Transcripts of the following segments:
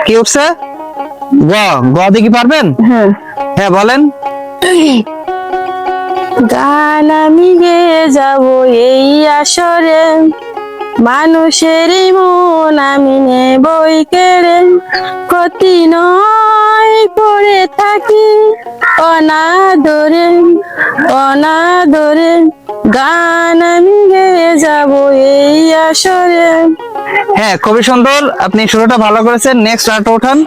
কি উঠছে? গ গ দিয়ে কি পারবেন? হ্যাঁ। হ্যাঁ বলেন। গান আমি গেয়ে যাব এই আসরে, মানুষের মন আমি নেবই কেড়ে, ক্ষতি নয় পড়ে থাকি অনাদরে অনাদরে, গান আমি গেয়ে যাব এই আসরে। হ্যাঁ খুবই সুন্দর, আপনি শুরুটা ভালো করেছেন। Next art ওঠান।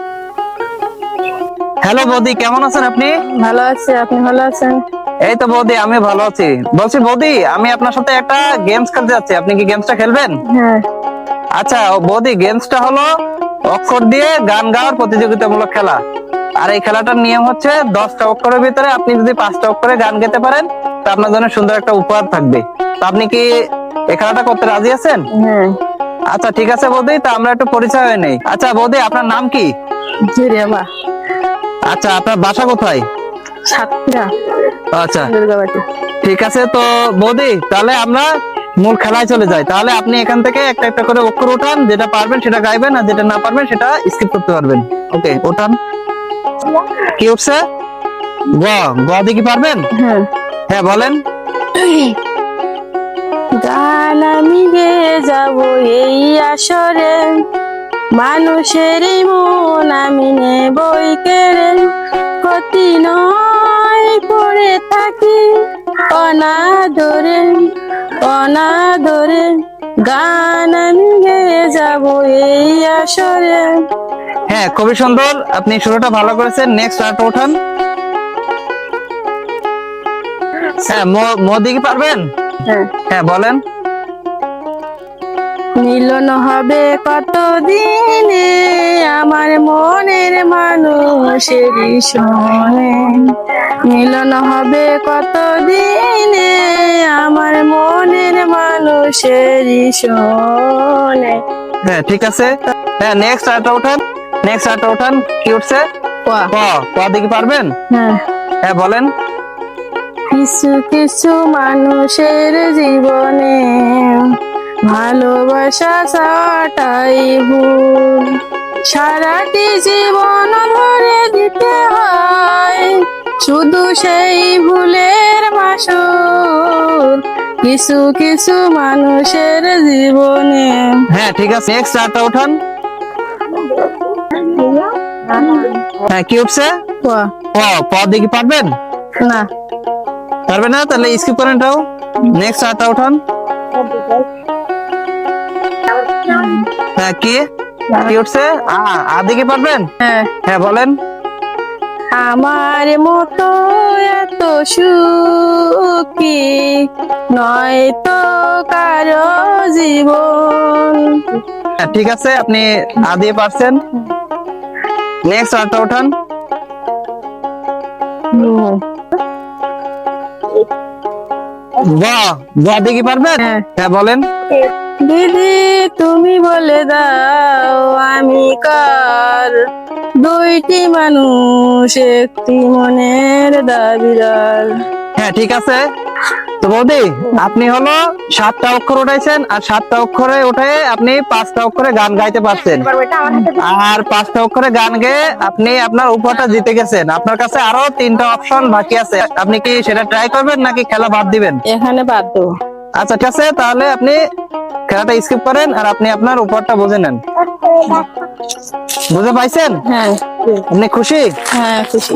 হ্যালো বৌদি, কেমন আছেন আপনি? ভালো আছি, আপনি ভালো আছেন? এই তো বৌদি, আমি ভালো আছি। বলছি বৌদি, আমি আপনার সাথে একটা গেমস খেলতে যাচ্ছি, আপনি কি গেমসটা খেলবেন? হ্যাঁ। আচ্ছা বৌদি, গেমসটা হলো অক্ষর দিয়ে গান গাওয়ার প্রতিযোগিতামূলক খেলা। আর এই খেলাটার নিয়ম হচ্ছে 10টা অক্ষরের ভিতরে আপনি যদি 5টা অক্ষরে গান গেতে পারেন তা আপনার জন্য সুন্দর একটা উপহার থাকবে। তো আপনি কি এই খেলাটা করতে রাজি আছেন? হ্যাঁ। আচ্ছা ঠিক আছে বৌদি, তা আমরা একটু পরিচয় হয়ে নেই। আচ্ছা বৌদি, আপনার নাম কি? জিরেবা। আচ্ছা, আপনার বাসা কোথায়? সাতক্ষীরা, আচ্ছা দুর্গাবাটি। ঠিক আছে। তো বৌদি, তাহলে আমরা মূল খেলায় চলে যাই। তাহলে আপনি এখান থেকে একটা একটা করে অক্ষর উঠান, যেটা পারবেন সেটা গাইবেন, আর যেটা না পারবেন সেটা স্কিপ করতে পারবেন। ওকে, উঠান। কি উঠছে? গ গ দিয়ে কি পারবেন? হ্যাঁ। হ্যাঁ বলেন। গান আমি গেয়ে যাব এই আসরে, মানুষের মন আমি নেবই কেড়ে, ক্ষতি নয় পড়ে থাকি অনাদরে অনাদরে, গান আমি গেয়ে যাব এই আসরে। হ্যাঁ খুবই সুন্দর, আপনি শুরুটা ভালো করেছেন। নেক্সট আর্ট ওঠান। হ্যাঁ ম দিয়ে কি পারবেন? হ্যাঁ। হ্যাঁ বলেন। মিলন হবে কতদিনে আমার মনের মানুষের সনে, মিলন হবে কতদিনে আমার মনের মানুষের সনে। হ্যাঁ ঠিক আছে। হ্যাঁ নেক্সট আর্ট ওঠান। নেক্সট আর্ট ওঠান। কি উঠছে? ক ক দিয়ে কি পারবেন? হ্যাঁ। হ্যাঁ বলেন। কিছু কিছু মানুষের জীবনে ভালোবাসা ছাটাই ভুল, সারাটি জীবন ভরে দিতে হয় শুধু সেই ভুলের মাসুল, কিছু কিছু মানুষের জীবনে। হ্যাঁ ঠিক আছে। নেক্সট আর্টটা ওঠান। হ্যাঁ কি উঠছে? ক। ক ক দিয়ে কি পারবেন? না। পারবে না? তাহলে স্কিপ করেন এটাও। নেক্সট আর্টটা ওঠান। হ্যাঁ কি কি উঠছে? আ দিয়ে কি পারবেন? হ্যাঁ। হ্যাঁ বলেন। আমার মতো এত সুখী নয় তো কারো জীবন। হ্যাঁ ঠিক আছে, আপনি আ দিয়ে পারছেন। নেক্সট আর্টটা ওঠান। গ গ দিয়ে কি পারবেন? হ্যাঁ। হ্যাঁ বলেন। দিদি তুমি বলে দাও আমি কার, দুইটি মানুষ একটি মনের দাবিদার। হ্যাঁ ঠিক আছে। তো বৌদি, আপনি হলো 7টা অক্ষর উঠাইছেন, আর 7টা অক্ষরে উঠে আপনি 5টা অক্ষরে গান গাইতে পারছেন। আর 5টা অক্ষরে গান গেয়ে আপনি আপনার উপহারটা জিতে গেছেন। আপনার কাছে আরো 3টা অপশন বাকি আছে, আপনি কি সেটা ট্রাই করবেন নাকি খেলা বাদ দিবেন? এখানে বাদ দেবো। আচ্ছা ঠিক আছে, তাহলে আপনি খেলাটা স্কিপ করেন আর আপনি আপনার উপহারটা বুঝে নেন। বুঝে পাইছেন? হ্যাঁ। আপনি খুশি? হ্যাঁ খুশি।